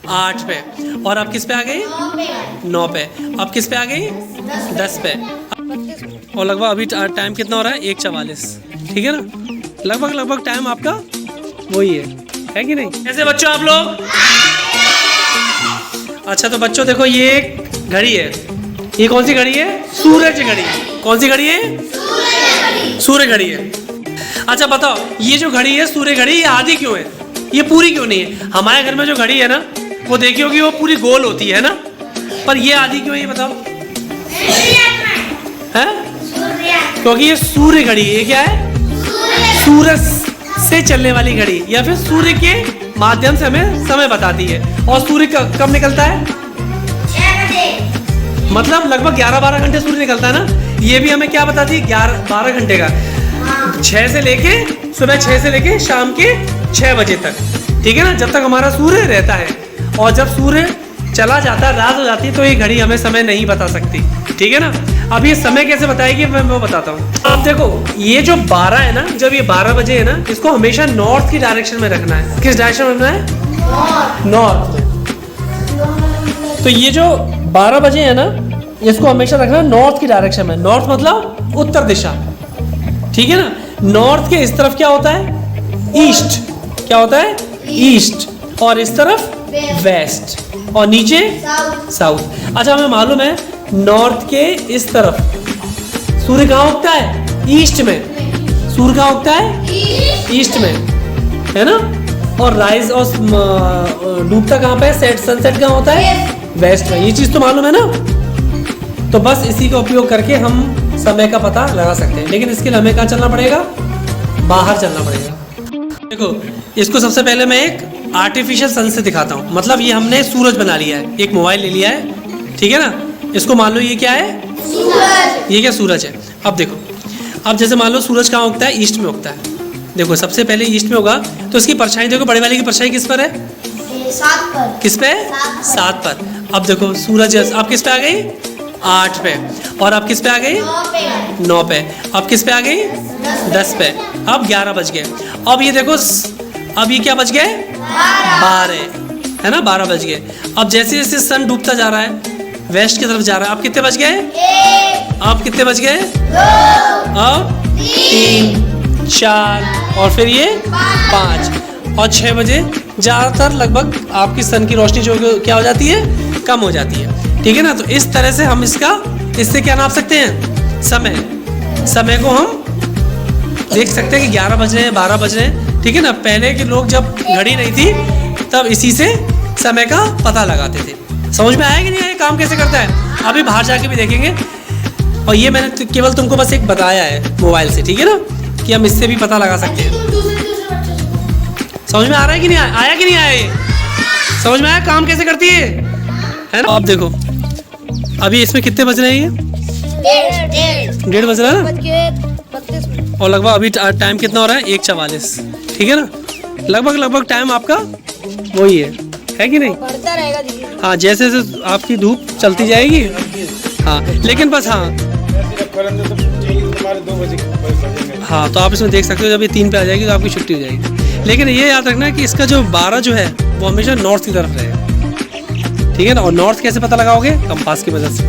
8 पे। और अब किस पे आ गई? 9 पे। अब किस पे आ गई? 10 पे। और लगभग अभी टाइम कितना हो रहा है? 1:44। ठीक है ना, लगभग टाइम आपका वही है कि नहीं? कैसे बच्चों आप लोग? अच्छा तो बच्चों देखो, ये एक घड़ी है। ये कौन सी घड़ी है? सूरज घड़ी। कौन सी घड़ी है? सूर्य घड़ी है। अच्छा बताओ, ये जो घड़ी है सूर्य घड़ी, ये आधी क्यों है? ये पूरी क्यों नहीं है? हमारे घर में जो घड़ी है ना, वो देखी होगी, वो पूरी गोल होती है ना, पर ये आधी क्यों है, ये बताओ? है? क्योंकि ये सूर्य घड़ी है। ये क्या है? सूरज से चलने वाली घड़ी, या फिर सूर्य के माध्यम से हमें समय बताती है। और सूर्य कब निकलता है? मतलब लगभग 11-12 घंटे सूर्य निकलता है ना। ये भी हमें क्या बताती है? 11-12 घंटे का, 6 से लेके सुबह 6 से लेके शाम के 6 बजे तक। ठीक है ना, जब तक हमारा सूर्य रहता है। और जब सूर्य चला जाता है, रात हो जाती है, तो ये घड़ी हमें समय नहीं बता सकती। ठीक है ना। अब ये समय कैसे बताएगी, मैं वो बताता हूँ। अब देखो, ये जो 12 है ना, जब ये 12 बजे है ना, इसको हमेशा नॉर्थ की डायरेक्शन में रखना है। किस डायरेक्शन में रखना है? नॉर्थ में। तो ये जो 12 बजे है ना, इसको हमेशा रखना है नॉर्थ की डायरेक्शन में। नॉर्थ मतलब उत्तर दिशा। ठीक है ना। नॉर्थ के इस तरफ क्या होता है? ईस्ट। क्या होता है? ईस्ट। और इस तरफ वेस्ट। और नीचे साउथ। अच्छा हमें मालूम है, नॉर्थ के इस तरफ सूर्य कहाँ उगता है? ईस्ट में। सूर्य कहाँ उगता है? ईस्ट में, है ना। और राइज और डूबता कहाँ पे है? सनसेट कहाँ होता है? वेस्ट में। ये चीज तो मालूम है ना। तो बस इसी का उपयोग करके हम समय का पता लगा सकते हैं। लेकिन इसके लिए हमें कहाँ चलना पड़ेगा? बाहर चलना पड़ेगा। देखो, इसको सबसे पहले मैं एक आर्टिफिशियल सन से दिखाता हूँ। मतलब ये हमने सूरज बना लिया है, एक मोबाइल ले लिया है। ठीक है ना। इसको मान लो ये क्या है? सूरज। ये क्या? सूरज है। अब देखो, अब जैसे मान लो सूरज कहाँ उगता है? ईस्ट में उगता है। देखो सबसे पहले ईस्ट में होगा, तो इसकी परछाई देखो, बड़े वाले की परछाई किस पर है? 7 पर। किस पे? 7 पर। अब देखो सूरज अब किस पे आ गई? 8 पे। और अब किस पे आ गई? 9 पे। अब किस पे आ गई? 10 पे। अब 11 बज गए। अब ये देखो, अब ये क्या बज गए? 12, है ना। 12 बज गए। अब जैसे जैसे सन डूबता जा रहा है, वेस्ट की तरफ जा रहा है। अब कितने बज गए? 1। अब कितने बज गए? 2। अब 3, 4 और फिर ये 5 और 6 बजे ज़्यादातर लगभग आपकी सन की रोशनी जो क्या हो जाती है? कम हो जाती है। ठीक है ना। तो इस तरह से हम इससे क्या नाप सकते हैं? समय को हम देख सकते हैं कि 11 बज रहे हैं, 12 बज रहे हैं। ठीक है ना। पहले के लोग जब घड़ी नहीं थी, तब इसी से समय का पता लगाते थे। समझ में आया कि नहीं आया काम कैसे करता है? अभी बाहर जाके भी देखेंगे। और ये मैंने केवल तुमको बस एक बताया है मोबाइल से। ठीक है ना, कि हम इससे भी पता लगा सकते हैं। समझ में आ रहा है कि नहीं आया कि नहीं आया? ये समझ में आया काम कैसे करती है ना। आप देखो, अभी इसमें कितने बज रहे हैं? ये 1:30 बज रहा है ना। और लगभग अभी टाइम कितना हो रहा है? 1:44। ठीक है ना। लगभग टाइम आपका वही है कि नहीं? बढ़ता रहेगा धीरे। हाँ, जैसे जैसे आपकी धूप चलती जाएगी। हाँ लेकिन बस हाँ तो आप इसमें देख सकते हो, जब ये 3 पे आ जाएगी तो आपकी छुट्टी हो जाएगी। लेकिन ये याद रखना है कि इसका जो 12 जो है वो हमेशा नॉर्थ की तरफ रहेगा। ठीक है ना। और नॉर्थ कैसे पता लगाओगे? कंपास की मदद से।